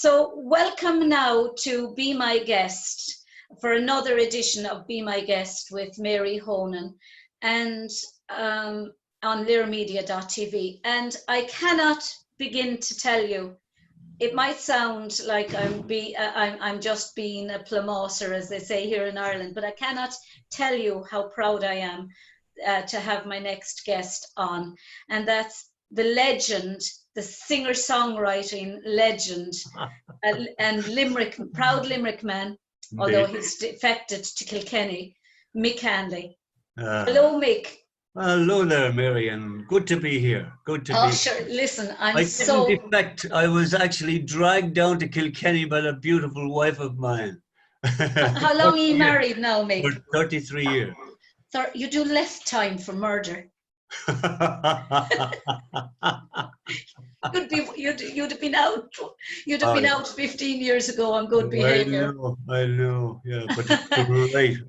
So welcome now to Be My Guest for another edition of Be My Guest with Mary Honan and on lyramedia.tv. And I cannot begin to tell you, it might sound like I'm just being a plumosser, as they say here in Ireland, but I cannot tell you how proud I am to have my next guest on. And that's the legend, the singer-songwriting legend, and proud Limerick man, although he's defected to Kilkenny, Mick Hanley. Hello, Mick. Hello there, Mary, and good to be here. Good to be here. Sure. Listen, I didn't defect. I was actually dragged down to Kilkenny by a beautiful wife of mine. How long are you married now, Mick? For 33 years. You do less time for murder. You'd have been out. You'd have been out 15 years ago on good behaviour. I know. Yeah, but it's great.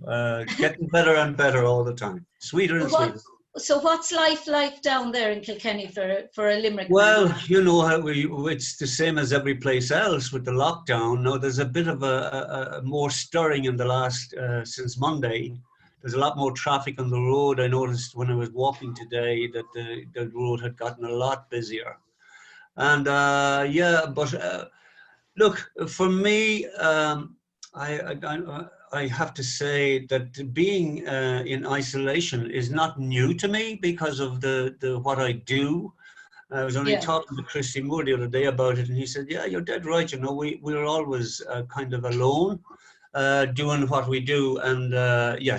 Getting better and better all the time. Sweeter and sweeter. So what's life like down there in Kilkenny for a Limerick Well, man? you know how it's the same as every place else with the lockdown. Now there's a bit of a more stirring in the last since Monday. There's a lot more traffic on the road. I noticed when I was walking today that the road had gotten a lot busier. And look, for me, I have to say that being in isolation is not new to me because of the what I do. I was only talking to Christy Moore the other day about it, and he said, "Yeah, you're dead right. You know, we're always kind of alone." Doing what we do, and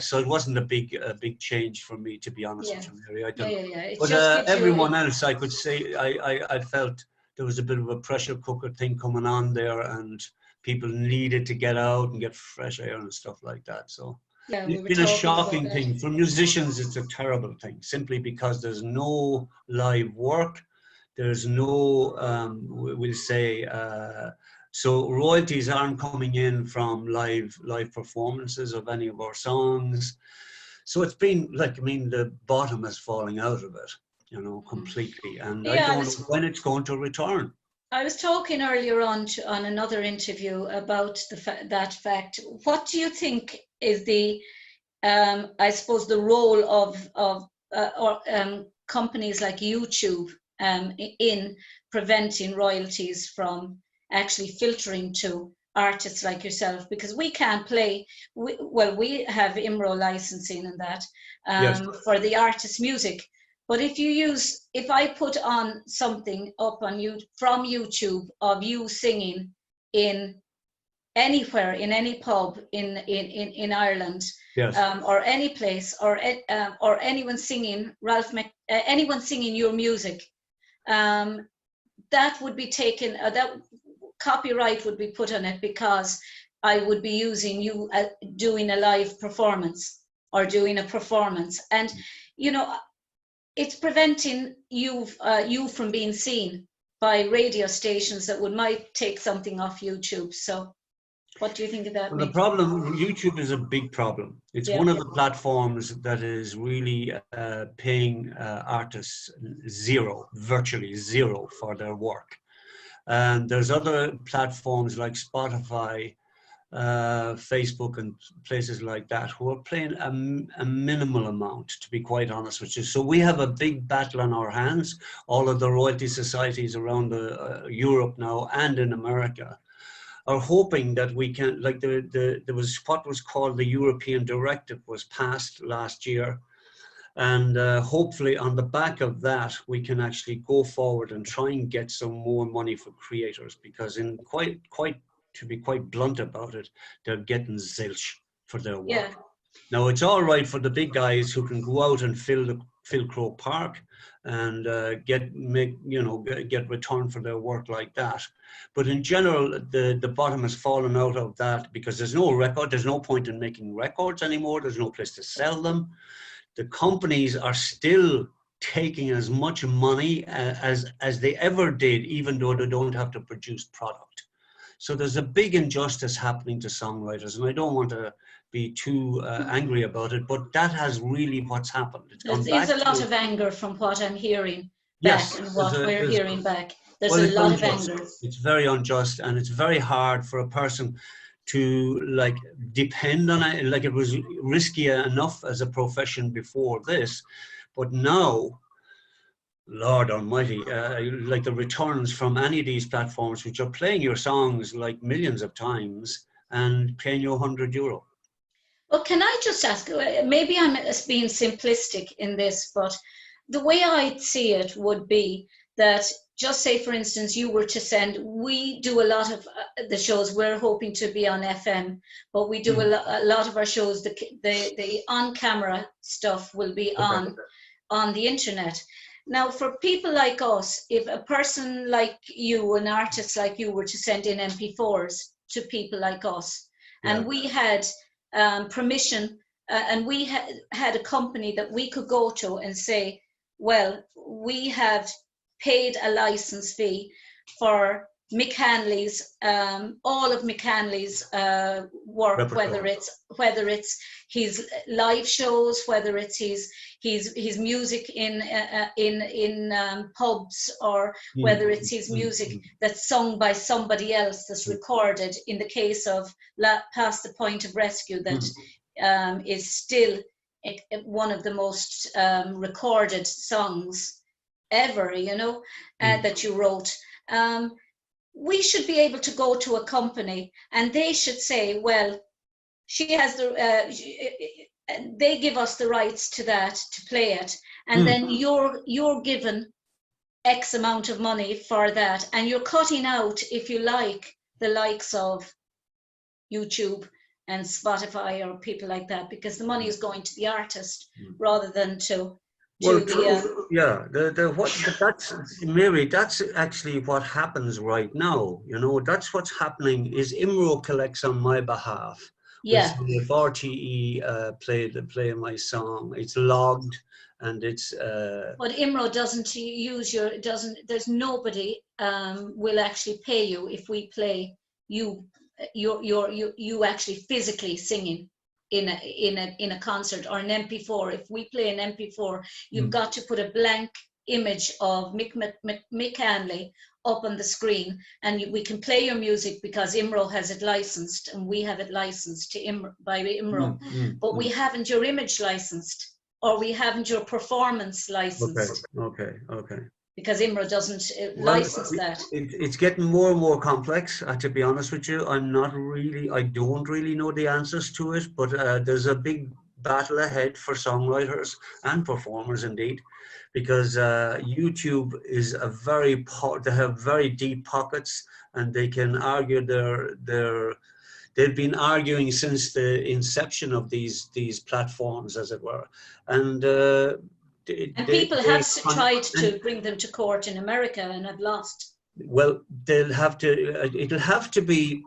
so it wasn't a big change for me, to be honest with you, Mary. I don't. But everyone else, I could say, I felt there was a bit of a pressure cooker thing coming on there, and people needed to get out and get fresh air and stuff like that. So it's been a shocking thing for musicians. It's a terrible thing, simply because there's no live work, there's no, we'll say. So royalties aren't coming in from live performances of any of our songs. So it's been like, I mean, the bottom is falling out of it, you know, completely. And I don't know when it's going to return. I was talking earlier on another interview about that fact. What do you think is the, I suppose, the role of companies like YouTube in preventing royalties from actually filtering to artists like yourself? Because we can't play, we have IMRO licensing and that for the artist's music. But if I put on something up on you from YouTube of you singing in anywhere, in any pub in Ireland, or any place, or anyone singing anyone singing your music, that would be taken, that copyright would be put on it, because I would be using you doing a live performance or doing a performance, and you know, it's preventing you from being seen by radio stations that might take something off YouTube. So what do you think of that? Well, the problem, YouTube is a big problem. It's one of the platforms that is really paying artists virtually zero for their work. And there's other platforms like Spotify, Facebook, and places like that who are paying a minimal amount, to be quite honest with you. So we have a big battle on our hands. All of the royalty societies around Europe now and in America are hoping that we can, like there was what was called the European Directive was passed last year. And hopefully on the back of that, we can actually go forward and try and get some more money for creators, because to be quite blunt about it, they're getting zilch for their work. Yeah. Now it's all right for the big guys who can go out and fill Croke Park and get return for their work like that. But in general, the bottom has fallen out of that, because there's no record, there's no point in making records anymore, there's no place to sell them. The companies are still taking as much money as they ever did, even though they don't have to produce product. So there's a big injustice happening to songwriters, and I don't want to be too angry about it, but that has really what's happened. There's a lot of anger from what I'm hearing back Yes, and what we're hearing back. There's well, a it's lot of unjust. anger. It's very unjust, and it's very hard for a person to like depend on it. Like it was risky enough as a profession before this, but now, Lord Almighty, like the returns from any of these platforms, which are playing your songs like millions of times and paying you €100. Well, can I just ask, maybe I'm being simplistic in this, but the way I see it would be that, just say, for instance, you were to send, we do a lot of the shows, we're hoping to be on FM, but we do a lot of our shows, the on-camera stuff will be on the internet. Now, for people like us, if a person like you, an artist like you, were to send in MP4s to people like us, and we had permission, and we had a company that we could go to and say, well, we have paid a license fee for Mick Hanley's, all of Mick Hanley's work, whether it's his live shows, whether it's his music in pubs, or whether it's his music that's sung by somebody else, that's recorded. In the case of Past the Point of Rescue, that is still one of the most recorded songs ever, you know, that you wrote. We should be able to go to a company and they should say, well, she has they give us the rights to that, to play it, and then you're given X amount of money for that, and you're cutting out, if you like, the likes of YouTube and Spotify or people like that, because the money is going to the artist rather than to yeah. That's Mary. That's actually what happens right now. You know, that's what's happening. Is IMRO collects on my behalf. Yeah. If RTE play my song, it's logged and it's. But IMRO doesn't use There's nobody will actually pay you if we play you actually physically singing in a concert or an MP4. If we play an MP4, you've got to put a blank image of Mick Hanley up on the screen, and we can play your music because IMRO has it licensed, and we have it licensed by IMRO. But we haven't your image licensed, or we haven't your performance licensed. Okay. Because IMRO doesn't license that. It's getting more and more complex, to be honest with you. I don't really know the answers to it, but there's a big battle ahead for songwriters and performers indeed, because YouTube is they have very deep pockets, and they can argue they've been arguing since the inception of these platforms, as it were. And people have tried to bring them to court in America and have lost. Well, it'll have to be,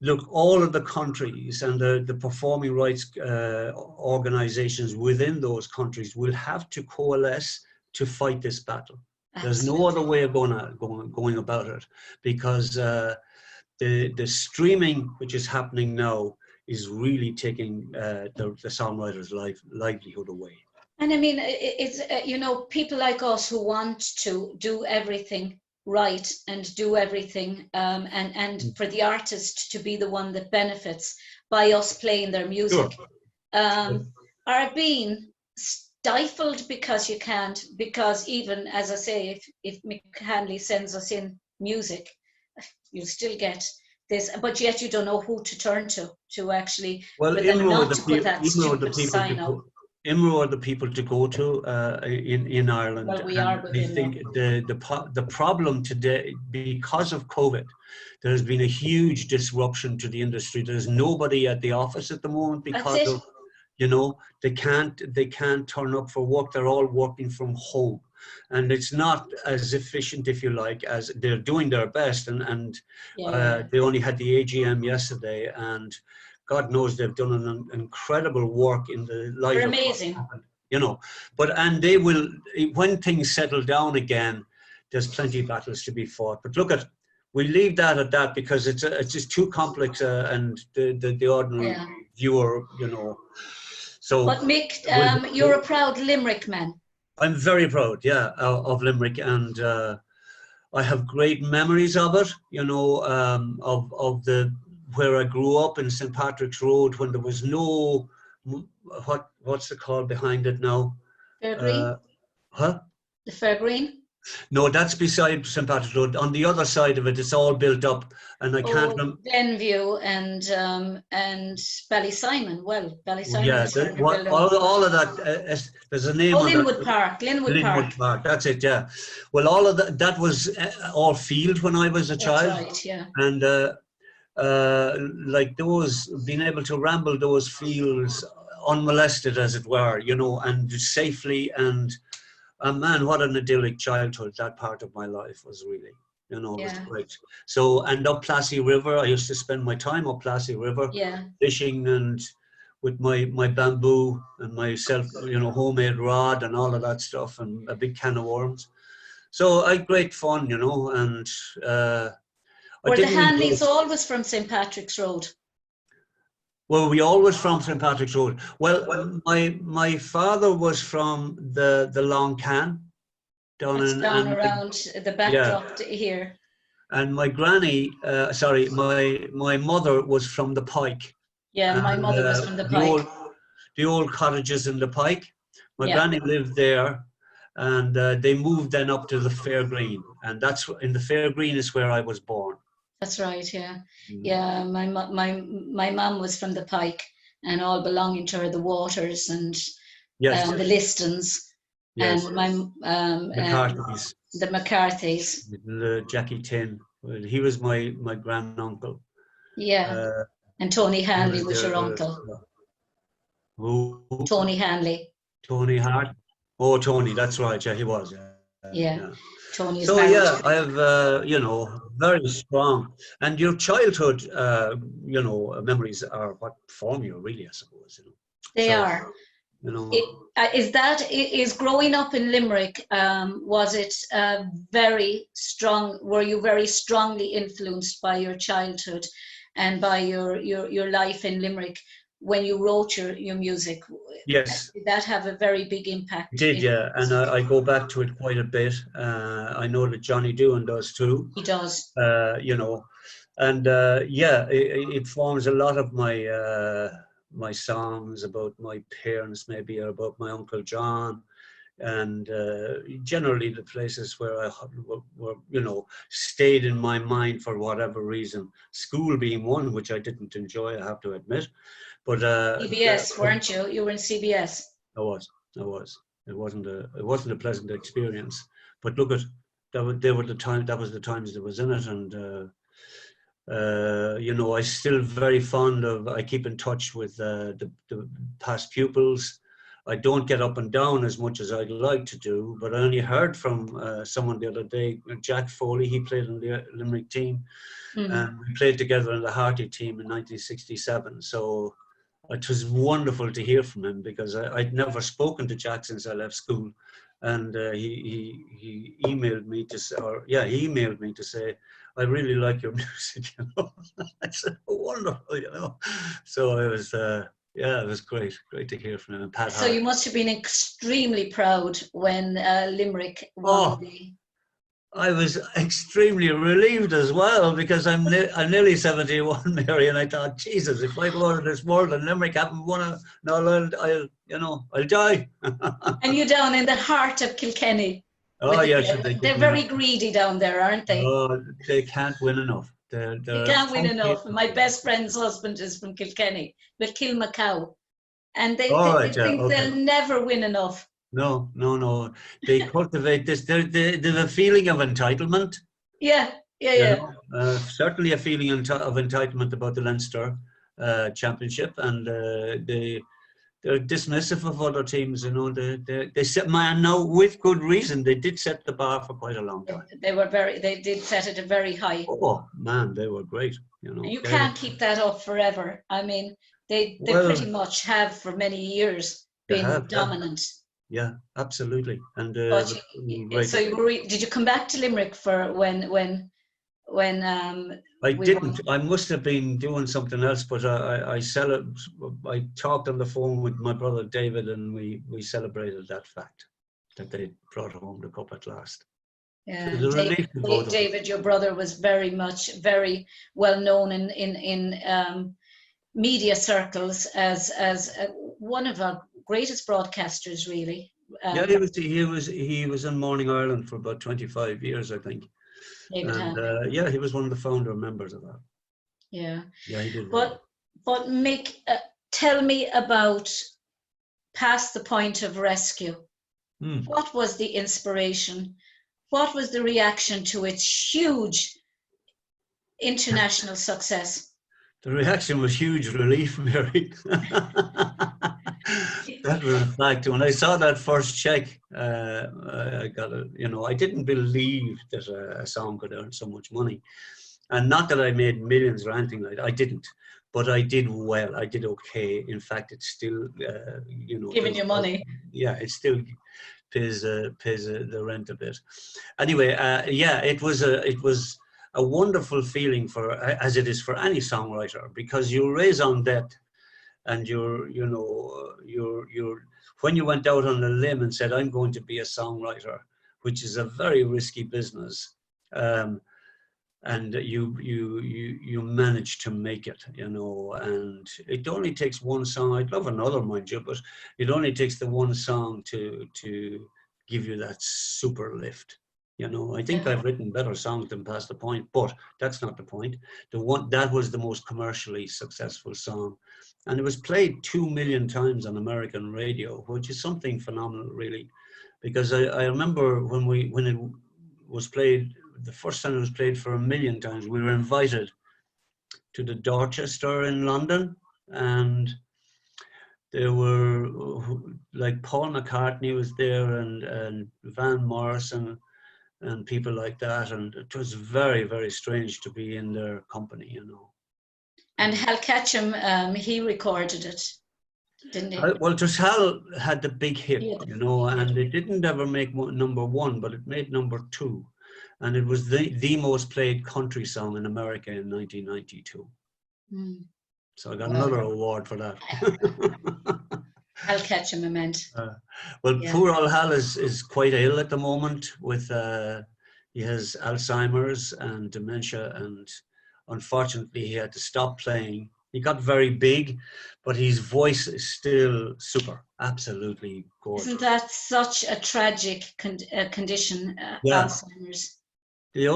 look, all of the countries and the performing rights organizations within those countries will have to coalesce to fight this battle. Absolutely. There's no other way of going about it, because the streaming which is happening now is really taking the songwriter's livelihood away. And I mean, it's, you know, people like us who want to do everything right and do everything, and for the artist to be the one that benefits by us playing their music, are being stifled because you can't, because even, as I say, if Mick Hanley sends us in music, you'll still get this, but yet you don't know who to turn to actually, well, for them not to put that stupid sign up. IMRO are the people to go to in Ireland. Well, we are. I think the problem today, because of COVID, there's been a huge disruption to the industry. There's nobody at the office at the moment because of, you know, they can't turn up for work. They're all working from home, and it's not as efficient, if you like, as they're doing their best. And they only had the AGM yesterday, and God knows they've done an incredible work in the light They're of amazing. what's happened, you know. And they will, when things settle down again, there's plenty of battles to be fought. But look, we leave that at that, because it's just too complex, and the ordinary viewer, you know. So. But Mick, you're a proud Limerick man. I'm very proud, yeah, of Limerick, and I have great memories of it. You know, of the where I grew up in St. Patrick's Road when there was no what's the call behind it now? Fair Green? Huh? The Fair Green? No, that's beside St. Patrick's Road. On the other side of it, it's all built up, and I can't remember. Glenview and Ballysimon. Well, Ballysimon Yeah, is starting to build up. all of that. There's a name Oh, on Linwood that. Park. Linwood Park. That's it. Yeah. Well, all of that was all field when I was a child. That's right. Yeah. And like those, being able to ramble those fields unmolested, as it were, you know, and safely, and man, what an idyllic childhood that part of my life was, really. You know, it was great. So, and up Plassey River, I used to spend my time up Plassey River, fishing, and with my bamboo and myself, you know, homemade rod and all of that stuff, and a big can of worms. So I had great fun, you know, and were the Hanleys always from St. Patrick's Road? Well, we always from St. Patrick's Road. Well, my father was from the Long Can, down around the backdrop here. And my granny, my mother was from the Pike. Yeah, my mother was from the Pike. The old cottages in the Pike. My granny lived there, and they moved then up to the Fair Green, and that's in the Fair Green is where I was born. That's right, yeah. Yeah, my mum was from the Pike, and all belonging to her, the Waters and the Listons, and my McCarthy's. The McCarthy's. Jackie Tin. Well, he was my granduncle. Yeah, and Tony Hanley was your uncle. Who? Tony Hanley. Tony Hart. Oh, Tony, that's right. Yeah, he was. Yeah. Tony is so married. Yeah, I have you know, very strong. And your childhood, you know, memories are what form you, really, I suppose. You know. They are. You know. Is growing up in Limerick? Was it very strong? Were you very strongly influenced by your childhood and by your life in Limerick when you wrote your music? Yes. Did that have a very big impact? It did, yeah. And I go back to it quite a bit. I know that Johnny Doohan does too. He does. You know, and it forms a lot of my songs about my parents, maybe, or about my Uncle John, and generally the places where I were, you know, stayed in my mind for whatever reason. School being one, which I didn't enjoy, I have to admit. But CBS, weren't you? You were in CBS. I was. It wasn't a pleasant experience. But look at that was the times that was in it, and you know, I still very fond of. I keep in touch with the past pupils. I don't get up and down as much as I'd like to do, but I only heard from someone the other day, Jack Foley. He played in the Limerick team, and we played together in the Harty team in 1967. So it was wonderful to hear from him, because I'd never spoken to Jack since I left school, and he emailed me to say, I really like your music, you know. I said, oh, wonderful, you know. So it was, it was great to hear from him. And Pat so Hart. You must have been extremely proud when Limerick won the... I was extremely relieved as well, because I'm nearly 71, Mary, and I thought, Jesus, if I go out of this world and Limerick haven't won I'll die. And you down in the heart of Kilkenny. Oh yes, they're very greedy down there, aren't they? Oh, they can't win enough. They can't win enough. My best friend's husband is from Kilkenny, with Kilmacow, and they think they'll never win enough. No. They cultivate this. There's a feeling of entitlement. Yeah. Certainly a feeling of entitlement about the Leinster Championship, and they're dismissive of other teams. You know, they set, man, now with good reason, they did set the bar for quite a long time. They did set it very high. Oh man, they were great. You know, you can't keep that up forever. I mean, they pretty much have for many years been dominant. Yeah, absolutely. And so did you come back to Limerick for when I didn't. I must have been doing something else, but I talked on the phone with my brother David, and we celebrated that fact. that they brought home the cup at last. Yeah, So the relief in both of us. David, your brother was very well known in media circles as one of our greatest broadcasters, really. Yeah, he was in Morning Ireland for about 25 years, I think. David And Hanley. yeah, he was one of the founder members of that. Yeah. Yeah, he did. But Mick, tell me about past the point of rescue. What was the inspiration? What was the reaction to its huge international success? The reaction was huge relief, Mary. That was a fact. When I saw that first check, I got it. You know, I didn't believe that a song could earn so much money, and not that I made millions or anything like that. I didn't, but I did well. I did okay. In fact, it's still, you know, Giving you money. Yeah, it still pays the rent a bit. Anyway, yeah, it was a wonderful feeling for, as it is for any songwriter, because you raise on debt, and you're when you went out on a limb and said, I'm going to be a songwriter, which is a very risky business, and you managed to make it, you know. And it only takes one song. I'd love another, mind you, but it only takes the one song to give you that super lift. You know, I think I've written better songs than Past the Point, but that's not the point. The one that was the most commercially successful song, and it was played 2 million times on American radio, which is something phenomenal, really. Because I remember when it was played, the first time it was played for 1 million times, we were invited to the Dorchester in London, and there were, like, Paul McCartney was there, and Van Morrison, and people like that, and it was very, very strange to be in their company, you know. And Hal Ketchum, he recorded it, didn't he? Well, just Hal had the big hit, you know, and it didn't ever make number one, but it made number two. And it was the most played country song in America in 1992. So I got another award for that. Hal Ketchum, I meant. Poor old Hal is quite ill at the moment with, he has Alzheimer's and dementia, and unfortunately he had to stop playing. He got very big, but his voice is still super, absolutely gorgeous. Isn't that such a tragic condition, Alzheimer's? His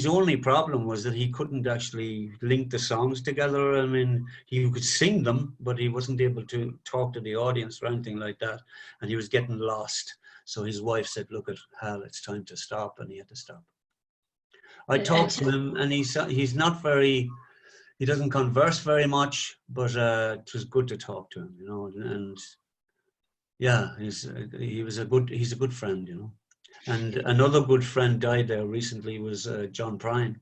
only problem was that he couldn't actually link the songs together. I mean, he could sing them, but he wasn't able to talk to the audience or anything like that, and he was getting lost. So his wife said, look, Hal, it's time to stop, and he had to stop. I talked to him, and he's not very, he doesn't converse very much, but it was good to talk to him, you know, and yeah, he's a good friend, you know. And another good friend died there recently was John Prine.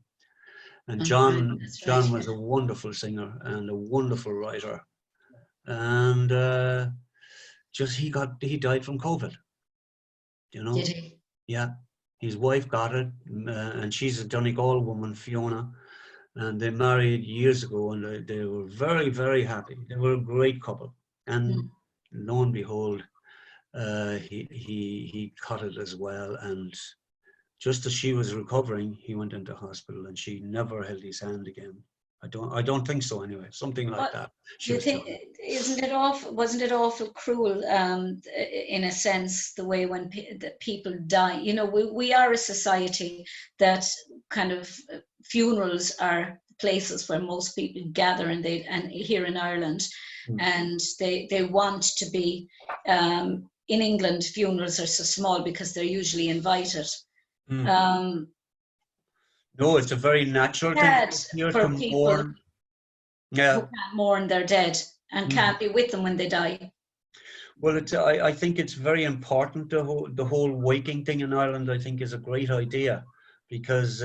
And John was a wonderful singer and a wonderful writer. And he died from COVID, you know. Did he? Yeah. His wife got it, and she's a Donegal woman, Fiona. And they married years ago, and they were very, very happy. They were a great couple. And lo and behold, he caught it as well, and just as she was recovering, he went into hospital, and she never held his hand again. I don't think so anyway. Something like that. Do you think, wasn't it awful cruel, in a sense, the way when people die? You know, we are a society that kind of, funerals are places where most people gather, and here in Ireland, and they want to be, in England, funerals are so small because they're usually invited. No, it's a very natural thing for people who can't mourn their dead and can't be with them when they die. Well, I think it's very important. The whole waking thing in Ireland, I think, is a great idea, because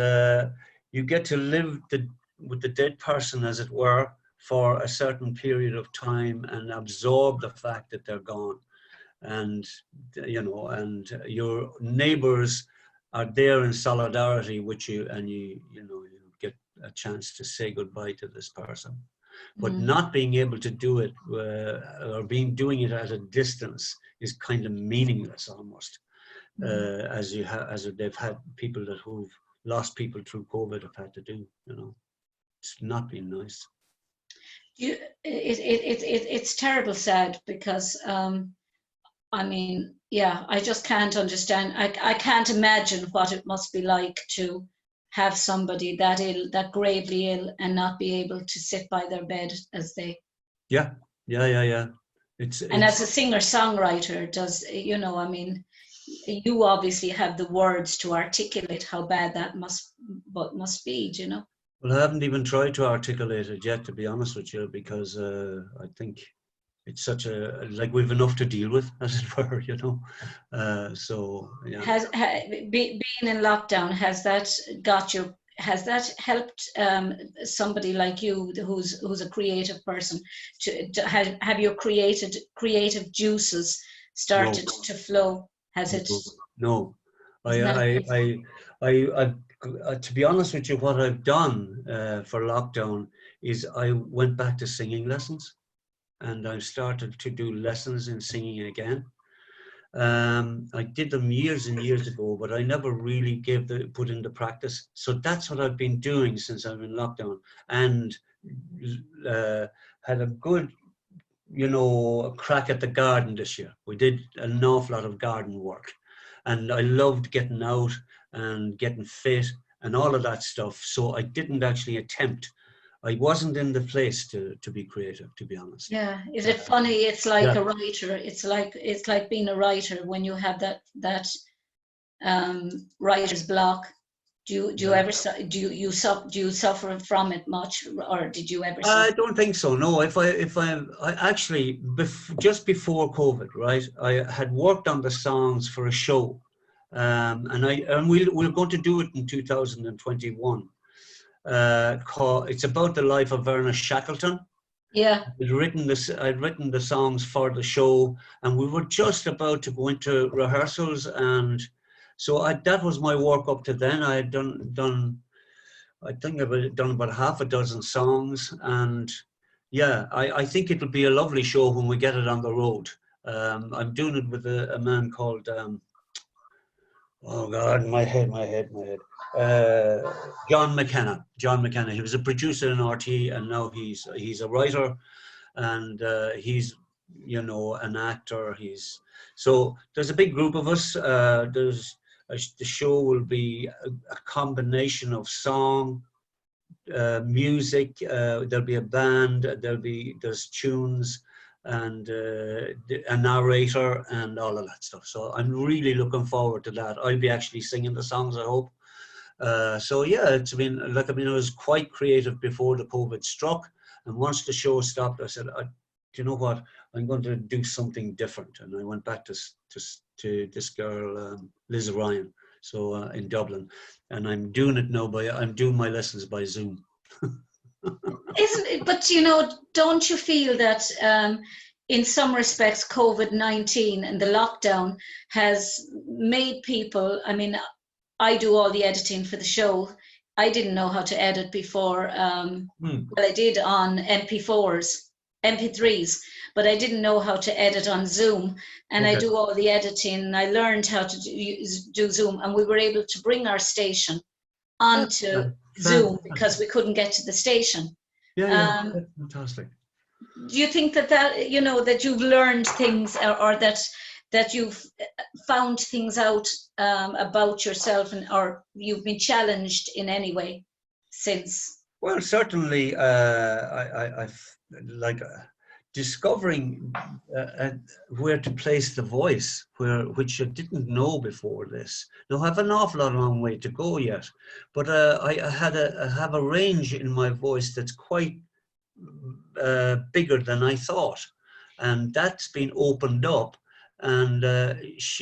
you get to live with the dead person, as it were, for a certain period of time and absorb the fact that they're gone. And, you know, and your neighbors are there in solidarity with you, and you get a chance to say goodbye to this person. But not being able to do it, or doing it at a distance, is kind of meaningless almost. As they've had people who've lost people through COVID have had to do, it's not been nice. It's terrible sad because I mean, yeah, I just can't understand. I can't imagine what it must be like to have somebody that ill, that gravely ill, and not be able to sit by their bed as they. Yeah. And as a singer-songwriter, I mean, you obviously have the words to articulate how bad that must be, Well, I haven't even tried to articulate it yet, to be honest with you, because I think it's such we've enough to deal with, as it were, So yeah. Being in lockdown, has that helped somebody like you, who's a creative person, have your creative juices started to flow? Has it? No. To be honest with you, what I've done for lockdown is I went back to singing lessons, and I started to do lessons in singing again. I did them years and years ago, but I never really put into practice. So that's what I've been doing since I'm in lockdown, and had a good, crack at the garden this year. We did an awful lot of garden work, and I loved getting out and getting fit and all of that stuff. So I didn't actually attempt. I wasn't in the place to be creative, to be honest. Yeah, is it funny? It's like a writer. It's like being a writer when you have that writer's block. Do you suffer from it much, or did you ever? I don't think so. No, I actually just before COVID, right? I had worked on the songs for a show, and we're going to do it in 2021. It's about the life of Ernest Shackleton. Yeah. I'd written the songs for the show, and we were just about to go into rehearsals, and so that was my work up to then. I had done about half a dozen songs, and yeah, I think it'll be a lovely show when we get it on the road. I'm doing it with a man called oh God, my head. John McKenna. He was a producer in RT, and now he's a writer, and he's an actor. So there's a big group of us. The show will be a combination of song, music. There'll be a band. There's tunes, and a narrator and all of that stuff. So I'm really looking forward to that. I'll be actually singing the songs, I hope. So yeah, I was quite creative before the COVID struck, and once the show stopped, I said, do you know what? I'm going to do something different, and I went back to this girl, Liz Ryan, so in Dublin, and I'm doing it now I'm doing my lessons by Zoom. Isn't it? But don't you feel that in some respects COVID-19 and the lockdown has made people, I mean, I do all the editing for the show. I didn't know how to edit before. Well, I did on MP3s, but I didn't know how to edit on Zoom. And okay. I do all the editing. I learned how to do Zoom, and we were able to bring our station onto Zoom because we couldn't get to the station. Yeah, that's fantastic. Do you think that you've learned things, or that you've found things out about yourself, or you've been challenged in any way since? Well, certainly, I've discovering where to place the voice, which I didn't know before this. Now, I have an awful long way to go yet, but I have a range in my voice that's quite bigger than I thought, and that's been opened up. And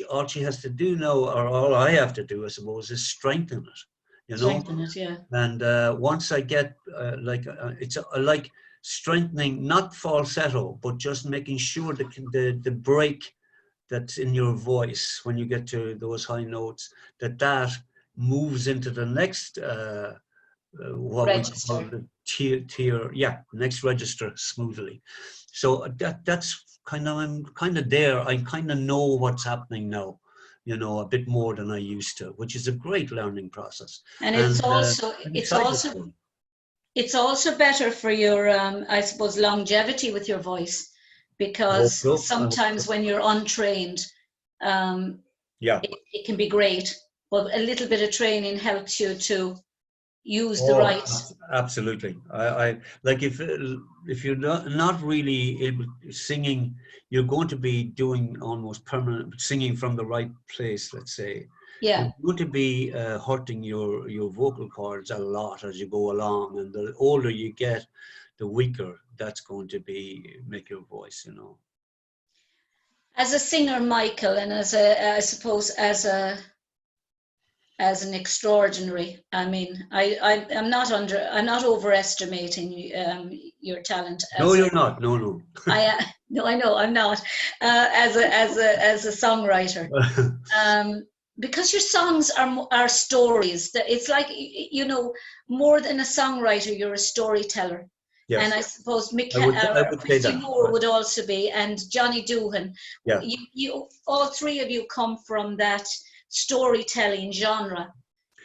all she has to do now, or all I have to do, I suppose, is strengthen it. Strengthen it, yeah. And once I get it's like strengthening, not falsetto, but just making sure the break that's in your voice when you get to those high notes, that moves into the next what register. we call next register smoothly. So that's kind of, I'm kind of there. I kind of know what's happening now, a bit more than I used to, which is a great learning process. And And I'm it's excited. also better for your, I suppose, longevity with your voice, because sometimes when you're untrained, it can be great, but a little bit of training helps you to use the right. Absolutely. I like, if you're not really able singing, you're going to be doing almost permanent singing from the right place, let's say. Yeah. You're going to be hurting your vocal cords a lot as you go along, and the older you get, the weaker that's going to make your voice, As a singer, Michael, and I suppose as an extraordinary, I mean, I'm not overestimating your talent. No, you're not. No. No, I know I'm not. As a songwriter, because your songs are stories. It's like, more than a songwriter, you're a storyteller. Yes. And I suppose Mick, Christy Moore would also be, and Johnny Doohan. Yeah. You all three of you come from that storytelling genre.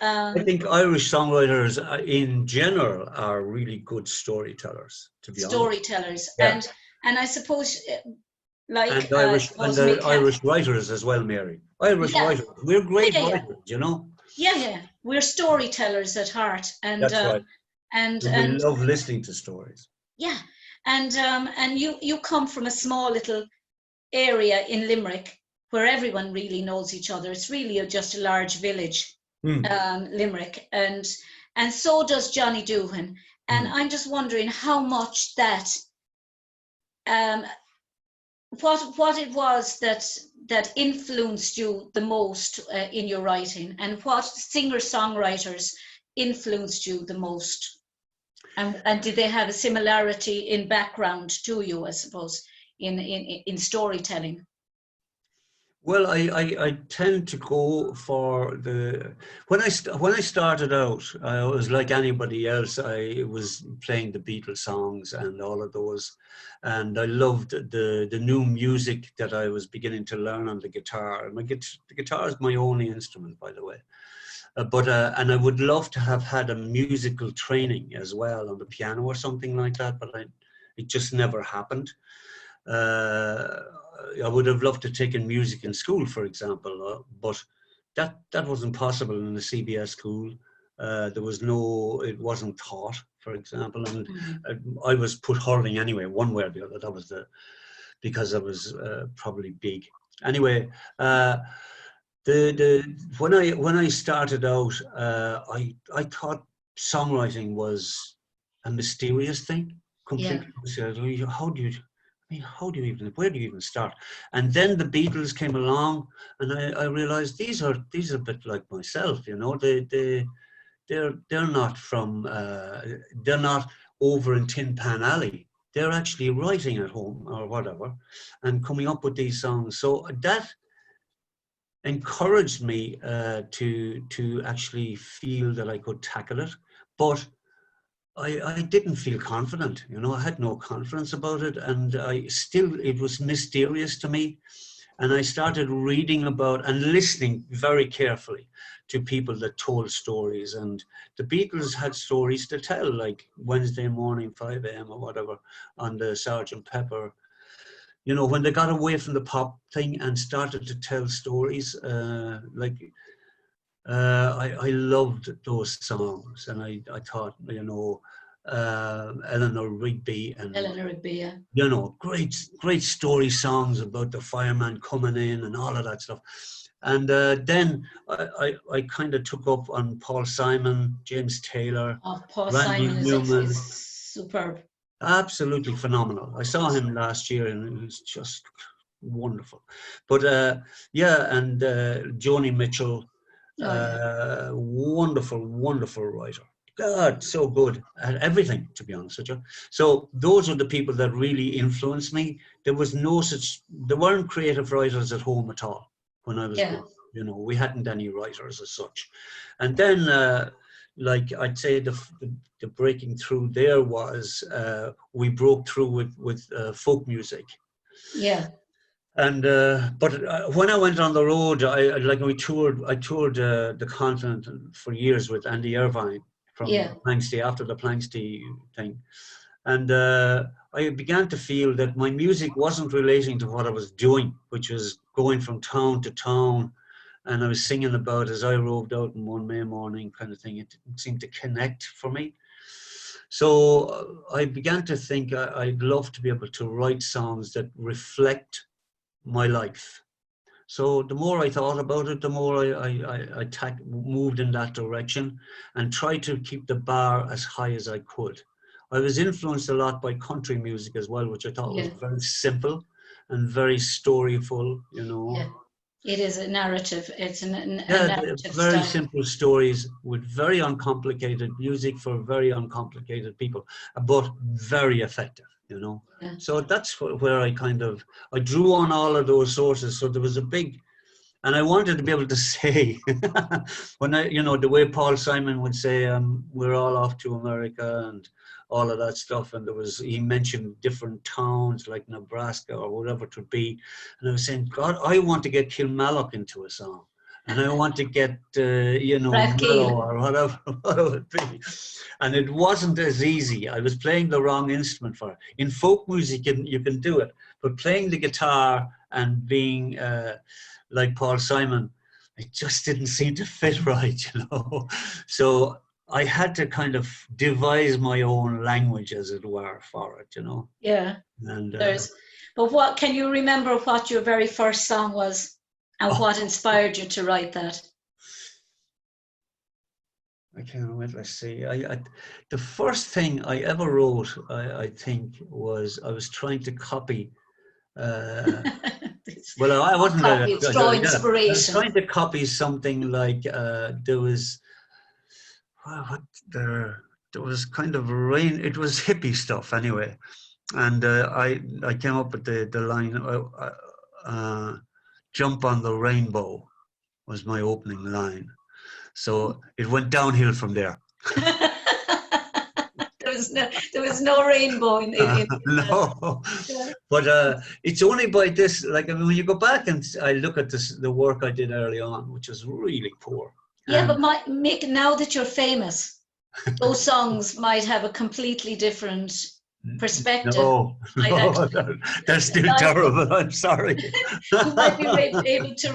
I think Irish songwriters in general are really good storytellers, to be honest. Storytellers. Yeah. And I suppose, like, and Irish writers as well, Mary. Irish writers, we're great writers, Yeah, we're storytellers at heart, and that's right. And we love listening to stories. Yeah, and you come from a small little area in Limerick where everyone really knows each other. It's really just a large village, Limerick, and so does Johnny Doohan. And I'm just wondering how much that, what it was that influenced you the most in your writing, and what singer-songwriters influenced you the most, and did they have a similarity in background to you, I suppose, in storytelling? Well, I tend to go for when I started out, I was like anybody else. I was playing the Beatles songs and all of those, and I loved the new music that I was beginning to learn on the guitar. The guitar is my only instrument, by the way. And I would love to have had a musical training as well on the piano or something like that, but it just never happened. I would have loved to take in music in school, for example, but that wasn't possible in the CBS school. It wasn't taught, for example, and I was put hurling anyway, one way or the other. That was because I was probably big. Anyway, when I started out, I thought songwriting was a mysterious thing, completely. Where do you even start? And then the Beatles came along, and I realized these are a bit like myself, they're not from, they're not over in Tin Pan Alley. They're actually writing at home or whatever, and coming up with these songs. So that encouraged me to actually feel that I could tackle it, but I didn't feel confident, I had no confidence about it, and it was mysterious to me. And I started reading about and listening very carefully to people that told stories, and the Beatles had stories to tell, like Wednesday morning, 5 a.m. or whatever, on the Sgt. Pepper. When they got away from the pop thing and started to tell stories, I loved those songs, and I thought, Eleanor Rigby, great story songs about the fireman coming in and all of that stuff. And then I kind of took up on Paul Simon, James Taylor, Randy Newman. Is superb. Absolutely phenomenal. I saw him last year, and it was just wonderful. But and Joni Mitchell. Wonderful writer. God, so good at everything, to be honest with you. So those are the people that really influenced me. There weren't creative writers at home at all when I was growing up. We hadn't any writers as such. And then like I'd say the breaking through there was we broke through with folk music. Yeah. And but when I went on the road, I toured the continent for years with Andy Irvine from Yeah. Planksty after the Planksty thing, and I began to feel that my music wasn't relating to what I was doing, which was going from town to town, and I was singing about as I roved out in one May morning, kind of thing. It didn't seem to connect for me. So I began to think I'd love to be able to write songs that reflect my life. So the more I thought about it, the more I moved in that direction and tried to keep the bar as high as I could. I was influenced a lot by country music as well, which I thought was Yeah. very simple and very storyful, you know. Yeah. It is a narrative. It's a Yeah, narrative very style. simple stories with very uncomplicated music for very uncomplicated people, but very effective, you know. Yeah. So that's where I drew on all of those sources. So there was a big, and I wanted to be able to say, when the way Paul Simon would say, we're all off to America and all of that stuff. And he mentioned different towns like Nebraska or whatever it would be. And I was saying, God, I want to get Kilmallock into a song. And I want to get, Mellow or whatever it be. And it wasn't as easy. I was playing the wrong instrument for it. In folk music, you can do it. But playing the guitar and being like Paul Simon, it just didn't seem to fit right, you know. So I had to kind of devise my own language, as it were, for it, you know. Yeah. And but what can you remember what your very first song was and what inspired you to write that? I can't remember. Let's see. The first thing I ever wrote, I think, was I was trying to copy. Well, I wasn't. Draw I was inspiration. trying to copy something like there was. There was kind of rain. It was hippie stuff anyway, and I came up with the line. Jump on the rainbow was my opening line. So it went downhill from there. there was no rainbow in no, yeah. But it's only by this. Like, I mean, when you go back and I look at the work I did early on, which was really poor. Yeah, but Mick, now that you're famous, those songs might have a completely different perspective. No, they're still terrible. I'm sorry. You might be able to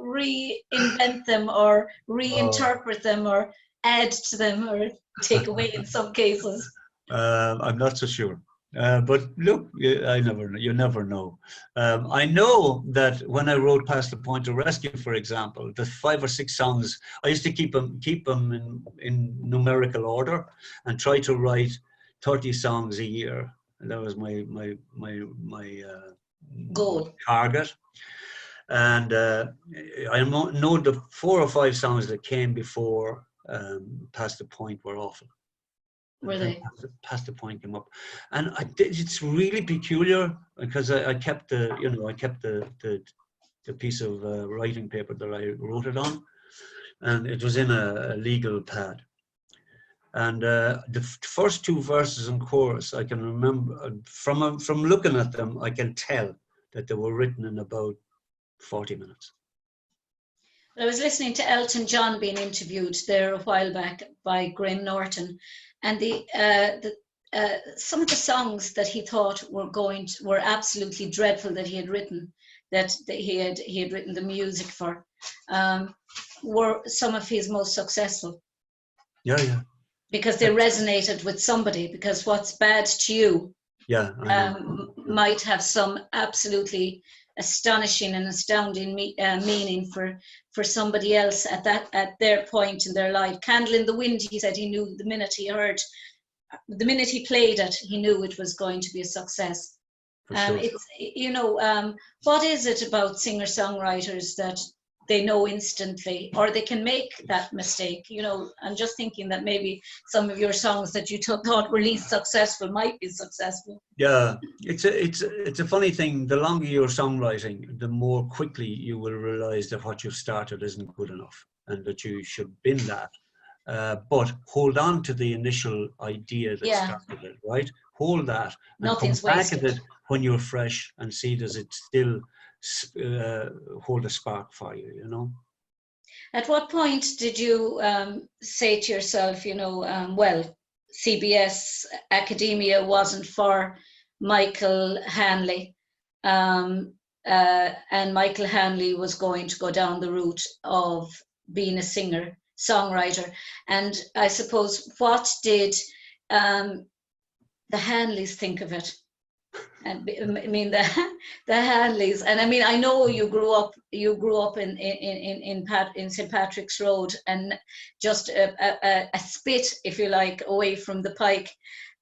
reinvent them or reinterpret them or add to them or take away in some cases. I'm not so sure. But look, you never know. I know that when I wrote Past the Point of Rescue, for example, the 5 or 6 songs, I used to keep them in numerical order and try to write 30 songs a year. And that was my goal target. And I know the 4 or 5 songs that came before Past the Point were awful. Were they? Past the Point came up, and it's really peculiar because I kept the piece of writing paper that I wrote it on, and it was in a legal pad. And the first 2 verses and chorus, I can remember from looking at them, I can tell that they were written in about 40 minutes. I was listening to Elton John being interviewed there a while back by Graham Norton, and some of the songs that he thought were absolutely dreadful that he had written, that he had written the music for, were some of his most successful. Yeah. Because they resonated with somebody. Because what's bad to you, might have some absolutely astonishing and astounding meaning for somebody else at their point in their life. Candle in the Wind, he said he knew the minute he played it, he knew it was going to be a success. Sure. It's what is it about singer-songwriters that they know instantly, or they can make that mistake? I'm just thinking that maybe some of your songs that you thought were least successful might be successful. Yeah, it's a funny thing. The longer you're songwriting, the more quickly you will realize that what you've started isn't good enough and that you should bin that But hold on to the initial idea that started it, right? Hold that and Nothing's come back wasted. at it when you're fresh and see does it still hold a spark for you, you know? At what point did you say to yourself, well, CBS academia wasn't for Michael Hanley, and Michael Hanley was going to go down the route of being a singer, songwriter? And I suppose, what did the Hanleys think of it? And I mean the Hanleys, and I mean I know you grew up in St. Patrick's Road, and just a spit, if you like, away from the Pike.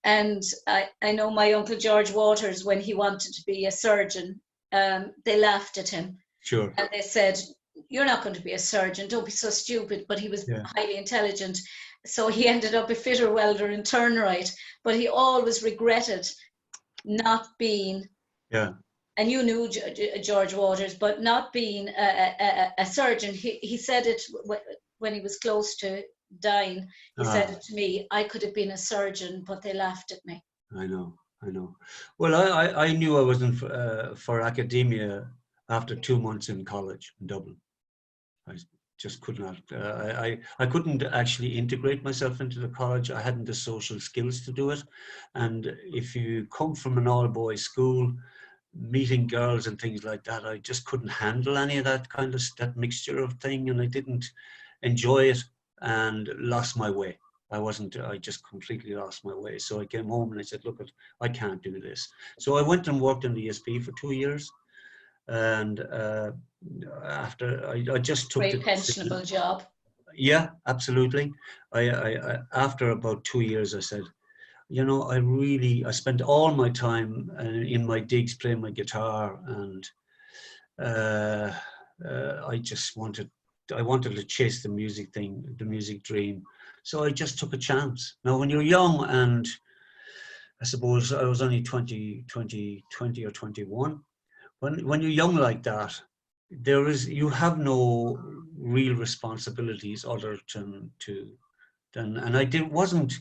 And I know my uncle George Waters, when he wanted to be a surgeon, they laughed at him. Sure. And they said, "You're not going to be a surgeon. Don't be so stupid." But he was highly intelligent, so he ended up a fitter, welder, and turnerite. But he always regretted not being, and you knew George Waters, but not being a surgeon. He said it when he was close to dying. He said it to me, "I could have been a surgeon, but they laughed at me." I know. Well, I knew I wasn't for academia after 2 months in college in Dublin. I just could not. I couldn't actually integrate myself into the college. I hadn't the social skills to do it. And if you come from an all-boys school, meeting girls and things like that, I just couldn't handle any of that kind of that mixture of thing, and I didn't enjoy it and lost my way. I just completely lost my way. So I came home and I said, look, I can't do this. So I went and worked in the ESP for 2 years. And after I just took the pensionable job. Yeah, absolutely. I after about 2 years, I said, I spent all my time in my digs playing my guitar, and I wanted to chase the music thing, the music dream. So I just took a chance. Now, when you're young, and I suppose I was only 20 or 21, when you're young like that, you have no real responsibilities other and I wasn't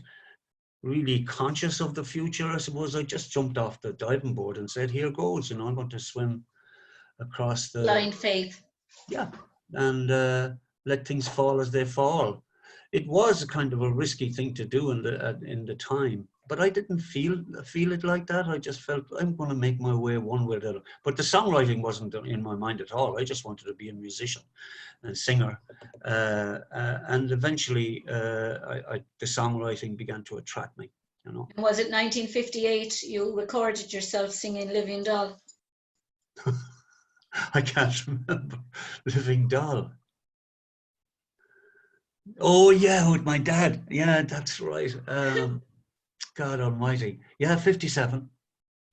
really conscious of the future. I suppose I just jumped off the diving board and said, here goes, I'm going to swim across the blind faith. Yeah, and let things fall as they fall. It was kind of a risky thing to do in the time, but I didn't feel it like that. I just felt I'm going to make my way one way or the other. But the songwriting wasn't in my mind at all. I just wanted to be a musician and singer, and eventually the songwriting began to attract me. Was it 1958 you recorded yourself singing "Living Doll"? I can't remember. Living Doll. Oh yeah, with my dad. Yeah, that's right. God Almighty. Yeah, 57.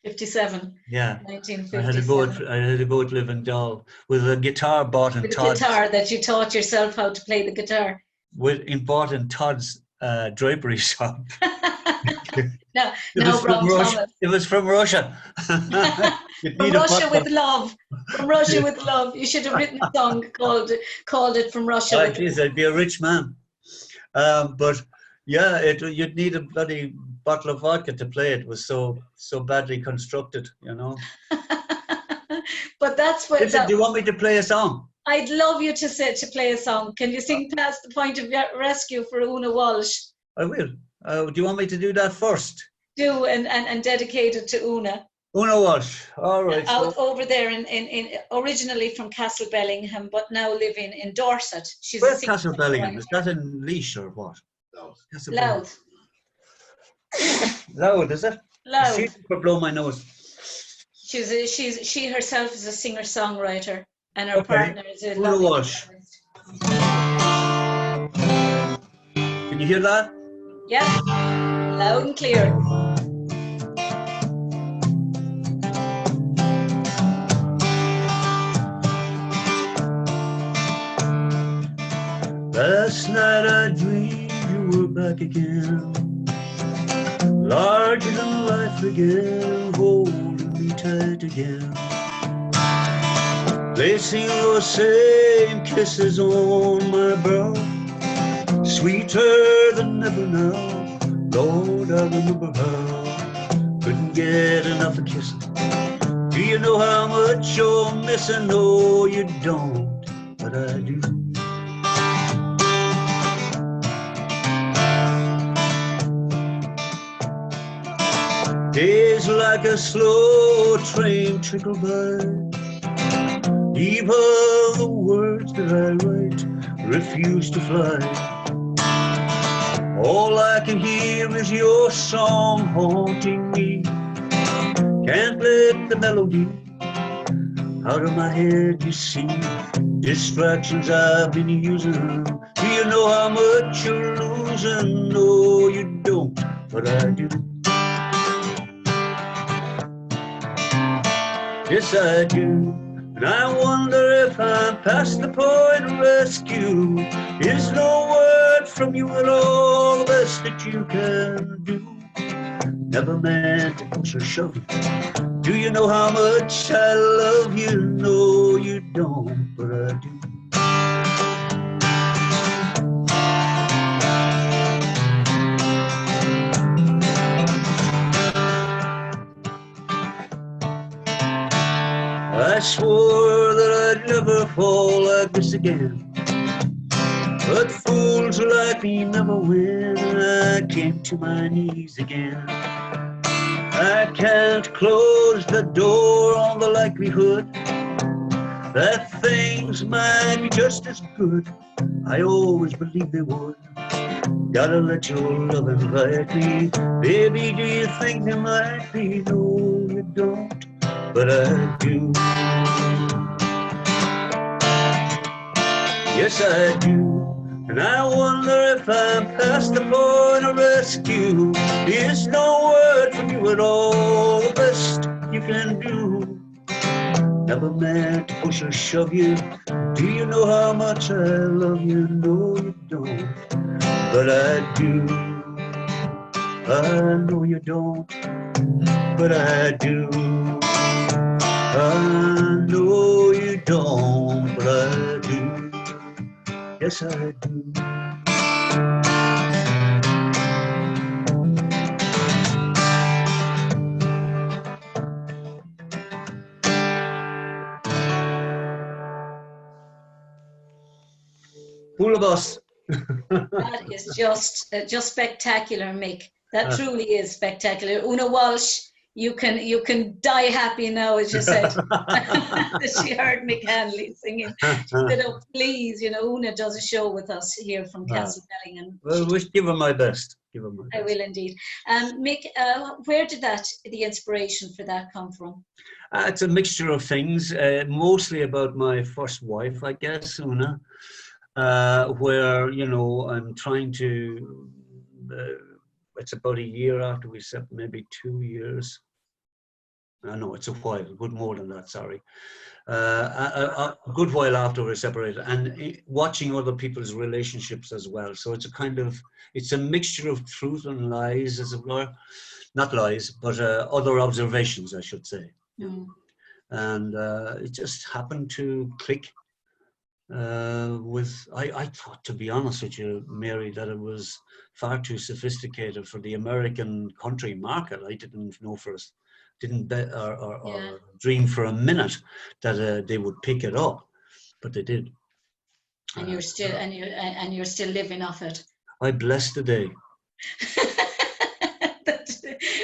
57. Yeah. 1957. I had to go with Living Doll with a guitar bought in Todd's. Guitar that you taught yourself how to play the guitar. Bought in Todd's drapery shop. No, it was from Russia. From Russia with love. From Russia with love. You should have written a song called it From Russia. Oh, geez, I'd be a rich man. But yeah, you'd need a bloody bottle of vodka to play it. It was so badly constructed, But that's what. Listen, do you want me to play a song? I'd love you to play a song. Can you sing Past the Point of Rescue for Una Walsh? I will. Do you want me to do that first? Do and dedicate it to Una. Una Walsh. All right. Over there in originally from Castle Bellingham, but now living in Dorset. Where's Castle Bellingham? Is that in Laois or what? Louth. Louth, is it? Louth. She could blow my nose. She herself is a singer-songwriter, and her partner is a Una Walsh. Can you hear that? Yeah, loud and clear. Last night I dreamed you were back again, larger than life again, holding me tight again, placing those same kisses on my brow, sweeter than ever now. Lord, I remember how couldn't get enough of kissing. Do you know how much you're missing? No, you don't, but I do. Days like a slow train trickle by. Even the words that I write refuse to fly. All I can hear is your song haunting me. Can't let the melody out of my head, you see. Distractions I've been using. Do you know how much you're losing? No, you don't, but I do. Yes, I do. And I wonder if I'm past the point of rescue. Is no word from you at all the best that you can do? Never meant to push or shove you. Do you know how much I love you? No, you don't, but I do. I swore that I'd never fall like this again, but fools like me never win. I came to my knees again. I can't close the door on the likelihood that things might be just as good. I always believed they would. Gotta let your love invite me. Baby, do you think they might be? No, you don't, but I do. Yes, I do. And I wonder if I'm past the point of rescue. Is no word from you at all the best you can do? Never meant to push or shove you. Do you know how much I love you? No, you don't, but I do. I know you don't, but I do. I know you don't, but I do. Yes, I do. Full of us. That is just spectacular, Mick. That truly is spectacular. Una Walsh, you can die happy now, as you said. That she heard Mick Hanley singing. She said, "Oh, please, Una does a show with us here from Castlefelling." And well, we'll give her my best. Give her my best. I will indeed. Mick, where did the inspiration for that come from? It's a mixture of things, mostly about my first wife, I guess, Una. Where, I'm trying to, it's about a year after we separated, maybe 2 years. No, it's a while, a good more than that, sorry. A good while after we separated, and watching other people's relationships as well. So it's a mixture of truth and lies, as it were. Not lies, but other observations, I should say. Mm. And it just happened to click. I thought, to be honest with you, Mary, that it was far too sophisticated for the American country market. I didn't know didn't bet or dream for a minute that they would pick it up, but they did. And you're still living off it. I bless the day.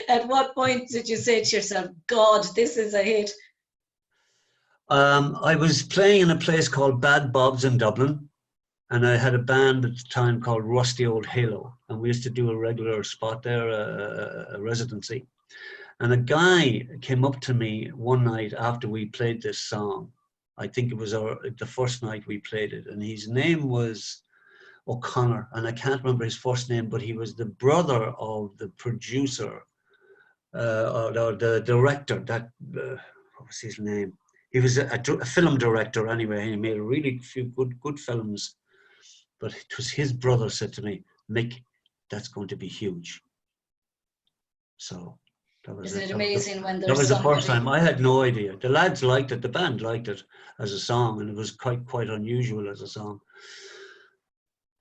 At what point did you say to yourself, "God, this is a hit"? I was playing in a place called Bad Bob's in Dublin, and I had a band at the time called Rusty Old Halo, and we used to do a regular spot there, a residency. And a guy came up to me one night after we played this song. I think it was the first night we played it, and his name was O'Connor, and I can't remember his first name, but he was the brother of the producer, or the director. What was his name? He was a film director anyway. He made a really few good films. But it was his brother said to me, "Mick, that's going to be huge." So that was Isn't it amazing when there's that was the first time. I had no idea. The lads liked it. The band liked it as a song, and it was quite unusual as a song.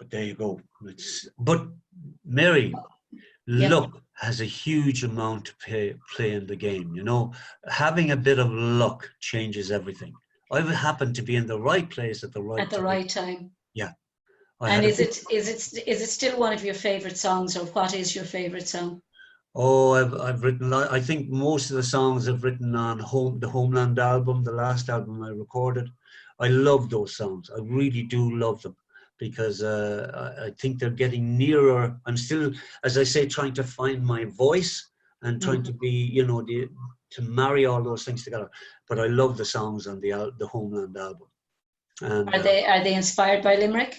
But there you go. But Mary, Yeah. luck has a huge amount to play in the game. You know, having a bit of luck changes everything. I happened to be in the right place at the right At the time. right time. Yeah, I And had a is bit. it still one of your favorite songs, or what is your favorite song? Oh, I've written. I think most of the songs I've written on the Homeland album, the last album I recorded. I love those songs. I really do love them because I think they're getting nearer. I'm still, as I say, trying to find my voice and trying to Mhm. be, to marry all those things together. But I love the songs on the Homeland album. And Are they inspired by Limerick,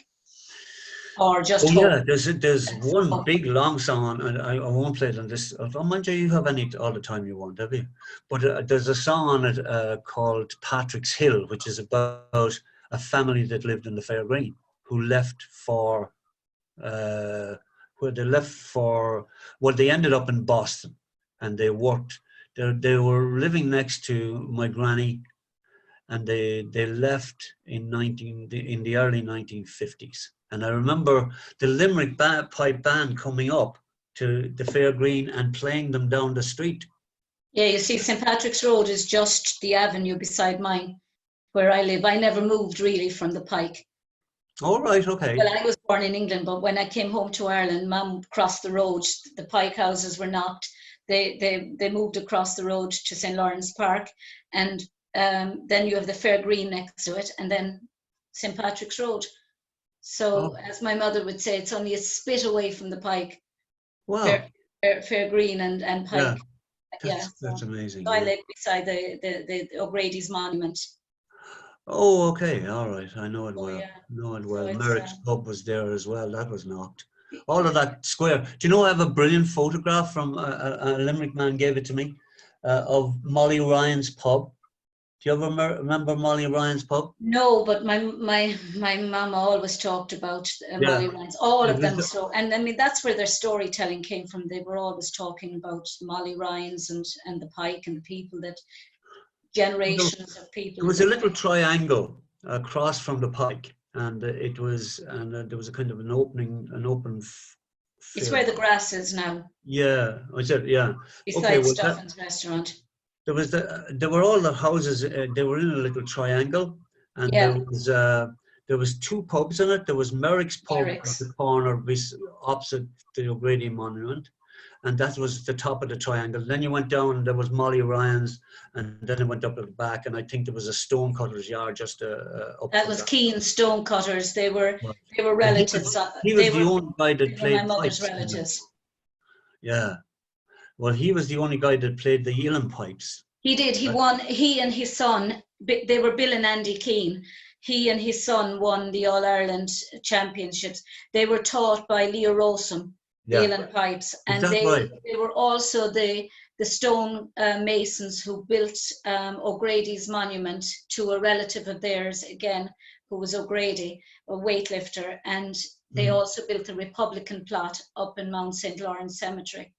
or just oh hope? yeah, there's one Oh, big long song, and I won't play it on this. Oh, mind you, you have all the time you want, have you? But there's a song on it called Patrick's Hill, which is about a family that lived in the Fair Green who left for uh, where they left for. Well, they ended up in Boston, and they worked. They were living next to my granny, and they left in the early 1950s. And I remember the Limerick pipe band coming up to the Fair Green and playing them down the street. yeah. You see, St. Patrick's Road is just the avenue beside mine, where I live. I never moved really from the Pike. All right, okay. Well, I was born in England, but when I came home to Ireland, Mum crossed the road. The Pike houses were knocked. They moved across the road to St. Lawrence Park, and then you have the Fair Green next to it, and then St. Patrick's Road. So, Oh, as my mother would say, it's only a spit away from the Pike, wow. Fair, Fair Green and Yeah, Pike. Yeah, that's so amazing. I Yeah. live beside the O'Grady's monument. Oh, okay. All right. I know it Oh well. yeah, Know it so well. it's Merrick's pub was there as well. That was knocked. All of yeah. that square. Do you know I have a brilliant photograph from a Limerick man gave it to me of Molly Ryan's pub. Do you ever remember Molly Ryan's pub? No, but my mama always talked about Yeah. Molly Ryan's. All It of was them so, and I mean that's where their storytelling came from. They were always talking about Molly Ryan's and the Pike and the people that generations of It people was that. a little triangle across from the pike, and there was a kind of an open It's fair. where the grass is now, Yeah, I said yeah. Okay, beside well Stuffin's restaurant. there were all the houses. They were in a little triangle, and Yeah, there was two pubs in it. There was Merrick's pub at the Eric's. corner opposite the O'Grady Monument, and that was the top of the triangle. Then you went down, and there was Molly Ryan's, and then it went up at the back, and I think there was a stonecutter's yard just up That from was that. Keane Stonecutters. They were And relatives. he They was the were only guy they that were my played mother's pipes in it. relatives. Yeah. Well, he was the only guy that played the Elan pipes. He did. He won. He and his son. They were Bill and Andy Keane. He and his son won the All Ireland Championships. They were taught by Leo Rosum, the Yeah. Elan pipes, Is and that they right? they were also the stone masons who built O'Grady's monument to a relative of theirs again, who was O'Grady, a weightlifter, and they Mm. also built the Republican plot up in Mount St. Lawrence Cemetery.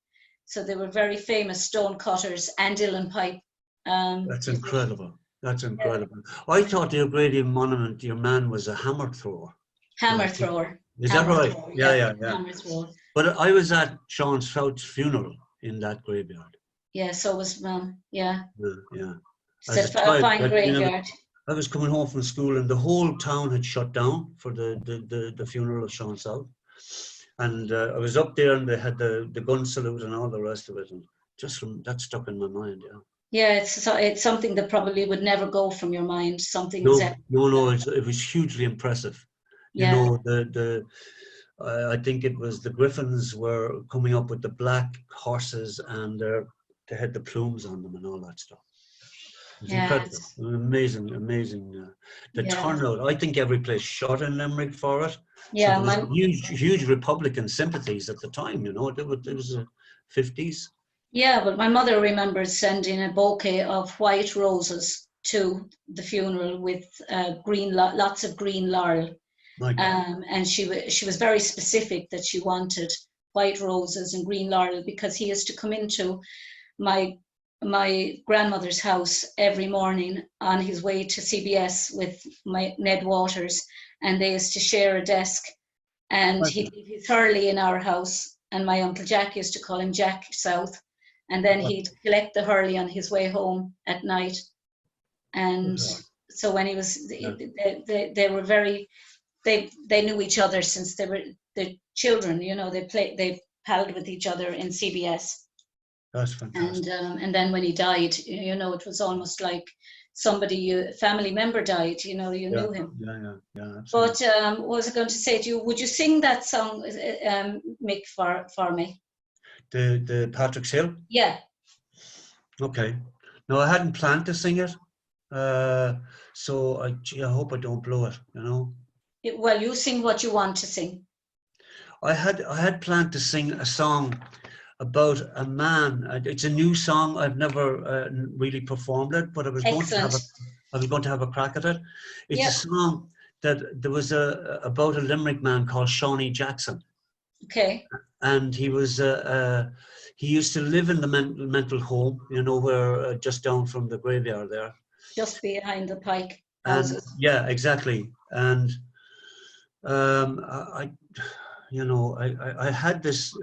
So they were very famous stone cutters and Uilleann pipe That's musicians. incredible. That's Yeah. incredible. I thought the O'Grady Monument, your man was a hammer thrower. Hammer thrower, Is that hammer right? thrower, Yeah, yeah, yeah, yeah. hammer thrower. But I was at Sean South's funeral in that graveyard. Yeah, so was yeah. Yeah, yeah. It's As a a child, fine graveyard. I was coming home from school and the whole town had shut down for the funeral of Sean South. And I was up there and they had the gun salute and all the rest of it. And just from that stuck in my mind, yeah. Yeah, it's something that probably would never go from your mind. Something as No, epic no, as no, that. it was hugely impressive. You Yeah, know, I think it was the Griffins were coming up with the black horses and they had the plumes on them and all that stuff. It was yeah, incredible. Amazing, amazing. The yeah, turnout, I think every place shot in Limerick for it. So yeah. there was huge Republican sympathies at the time, you know, it was the 50s. Yeah, but my mother remembers sending a bouquet of white roses to the funeral with lots of green laurel. My God. And she was very specific that she wanted white roses and green laurel because he used to come into my my grandmother's house every morning on his way to CBS with my Ned Waters, and they used to share a desk. and Right. he'd leave his hurley in our house, and my Uncle Jack used to call him Jack South, and then he'd collect the hurley on his way home at night. And so when he was, they were very, they knew each other since they were the children, you know, they palled with each other in CBS. That's fantastic. And then when he died, you know, it was almost like somebody, a family member died, you know, you knew him. Yeah. Absolutely. But what was I going to say to you? Would you sing that song, Mick, for me? The Patrick's Hill? Yeah. Okay. No, I hadn't planned to sing it. So I hope I don't blow it, you know. Well, you sing what you want to sing. I had planned to sing a song about a man. It's a new song. I've never really performed it, but I was going to have a crack at it. It's a song that there was about a Limerick man called Shawnee Jackson. Okay. And he was he used to live in the mental home, you know, where just down from the graveyard there. Just behind the Pike houses. Yeah, exactly. And I had this.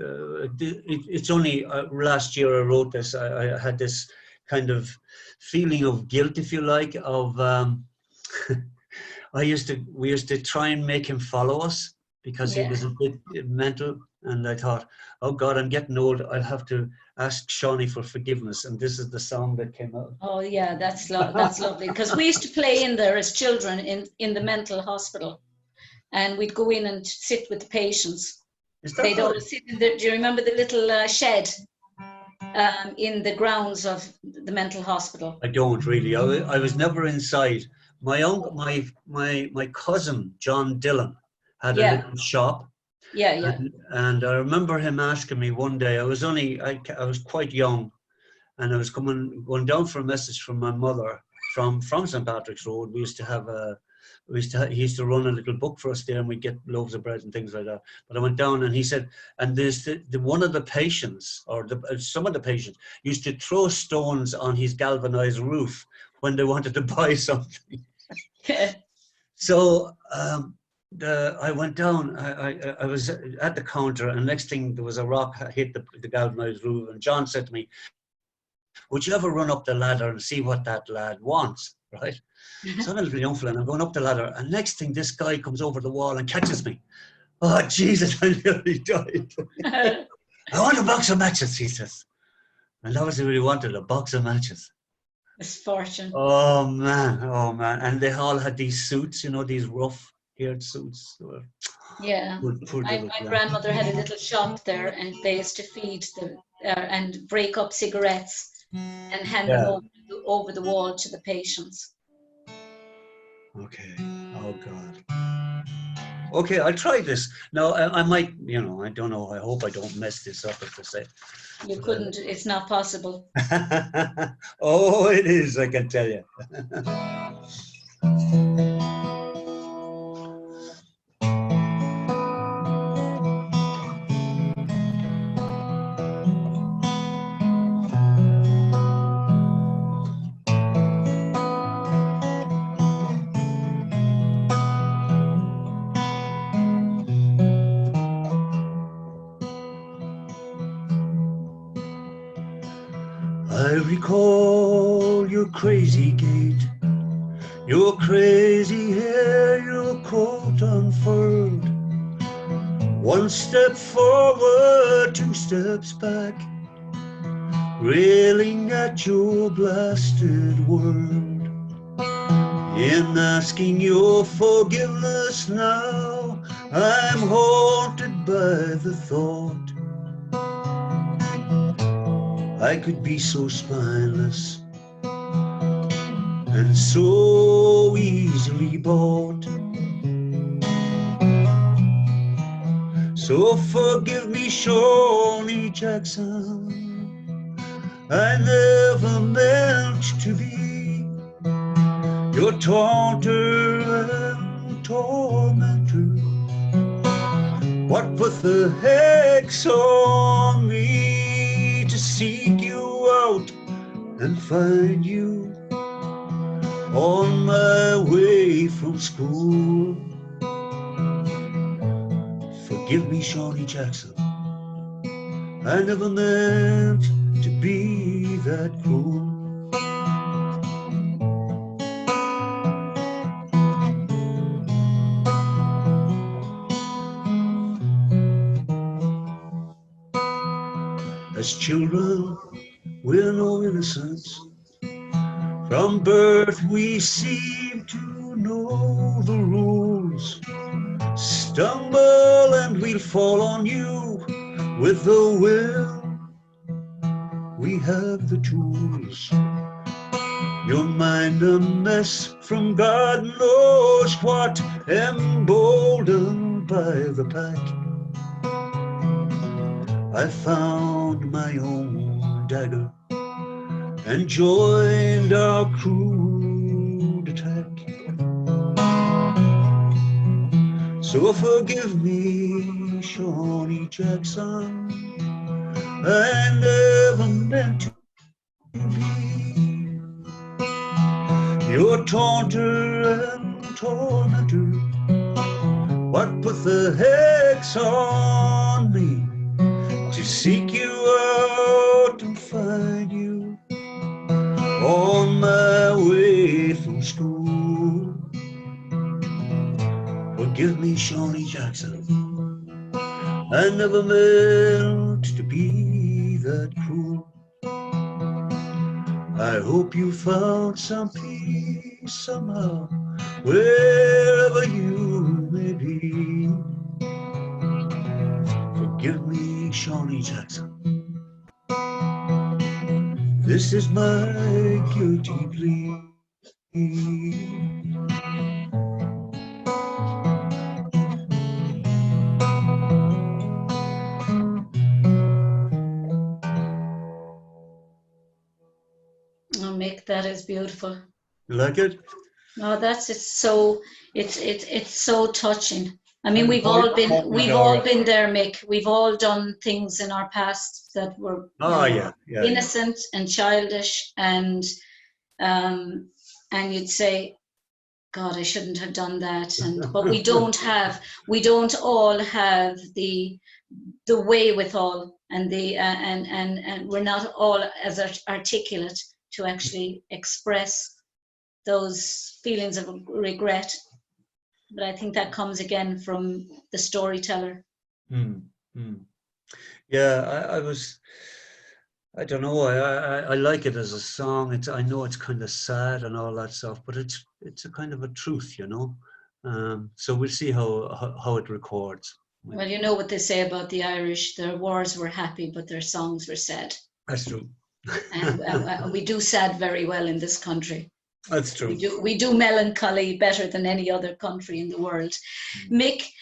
It's only last year I wrote this. I had this kind of feeling of guilt, if you like, of we used to try and make him follow us because he was a bit mental. And I thought, oh God, I'm getting old. I'll have to ask Shawnee for forgiveness. And this is the song that came out. Oh yeah, that's lovely. Because we used to play in there as children in the mental hospital, and we'd go in and sit with the patients. They'd always sit in the. Do you remember the little shed in the grounds of the mental hospital? I don't really. I was never inside. My uncle, my cousin John Dillon had a little shop. Yeah. And I remember him asking me one day. I was quite young, and I was going down for a message from my mother from St. Patrick's Road. He used to run a little book for us there, and we'd get loaves of bread and things like that. But I went down, and he said, and there's one of the patients, or some of the patients, used to throw stones on his galvanized roof when they wanted to buy something. So I went down. I was at the counter, and next thing there was a rock hit the galvanized roof. And John said to me, "Would you ever run up the ladder and see what that lad wants?" Right? So I'm a little young fella, and I'm going up the ladder, and next thing this guy comes over the wall and catches me. Oh Jesus! I nearly died. I want a box of matches, he says, and that was what he wanted, a box of matches. Misfortune. Oh man! And they all had these suits, you know, these rough-haired suits. Yeah. My grandmother had a little shop there, and they used to feed and break up cigarettes and hand them over the wall to the patients. Okay. Oh God. Okay, I'll try this. Now, I might, you know, I don't know. I hope I don't mess this up, if I say. You couldn't. It's not possible. Oh, it is, I can tell you. I recall your crazy gait, your crazy hair, your coat unfurled. One step forward, two steps back, railing at your blasted world. In asking your forgiveness now, I'm haunted by the thought I could be so spineless and so easily bought. So forgive me, Shawnee Jackson, I never meant to be your taunter and tormentor. What put the hex on me to seek you out and find you on my way from school? Forgive me, Shawnee Jackson. I never meant to be that cruel. As children, we're no innocents. From birth we seem to know the rules. Stumble and we'll fall on you. With the will, we have the tools. Your mind a mess from God knows what, emboldened by the pack. I found my own dagger and joined our crude attack. So forgive me, Shawnee Jackson, I never meant to be your taunter and tormentor. What put the hex on me to seek you out and find you on my way from school? Forgive me, Shawnee Jackson, I never meant to be that cruel. I hope you found some peace somehow, wherever you may be. Forgive me, Shawnee Jackson, this is my guilty plea. Oh, Mick, that is beautiful. You like it? No, it's so touching. I mean, we've all been there, Mick. We've all done things in our past that were innocent and childish, and you'd say, God, I shouldn't have done that. But we don't all have the wherewithal and and we're not all as articulate to actually express those feelings of regret. But I think that comes again from the storyteller. Yeah, I don't know. I like it as a song. I know it's kind of sad and all that stuff, but it's a kind of a truth, you know. So we'll see how it records. Well, you know what they say about the Irish: their wars were happy, but their songs were sad. That's true. And we do sad very well in this country. That's true. We do melancholy better than any other country in the world. Mick,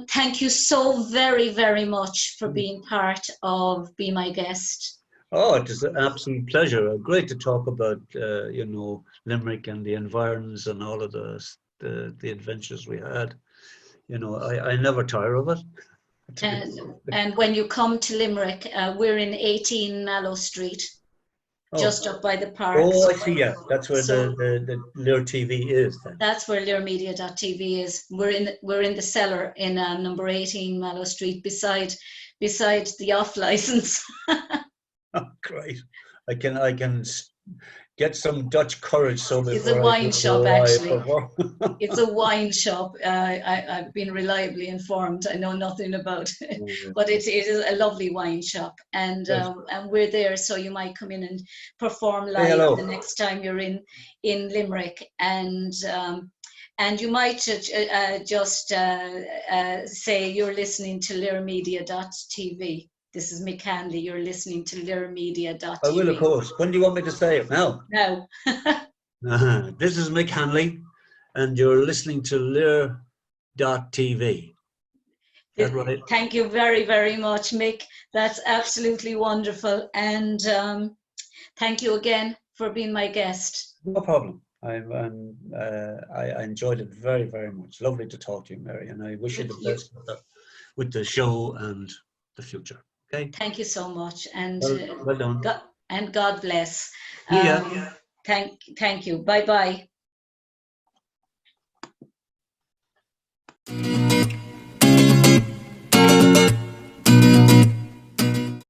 thank you so very, very much for being part of Be My Guest. Oh, it is an absolute pleasure. Great to talk about, you know, Limerick and the environs and all of the adventures we had. You know, I never tire of it. And when you come to Limerick, we're in 18 Mallow Street. Just up by the park. Oh, I see. Yeah, that's where the Lure TV is. Then. That's where LureMedia.tv is. We're in the cellar in number 18 Mallow Street, beside the off license. Oh, great! I can get some Dutch courage. So it's a wine shop, actually. It's a wine shop. I've been reliably informed. I know nothing about it, but it is a lovely wine shop, and we're there. So you might come in and perform live the next time you're in Limerick, and you might just say you're listening to LureMedia.tv. This is Mick Hanley. You're listening to LureMedia.tv. I will, of course. When do you want me to say it? Now? Now. This is Mick Hanley, and you're listening to Lure.tv. Is that right? Thank you very, very much, Mick. That's absolutely wonderful. And thank you again for being my guest. No problem. I enjoyed it very, very much. Lovely to talk to you, Mary, and I wish you the best with the show and the future. Okay. Thank you so much, and well done. God bless. Yeah. Thank you. Bye bye.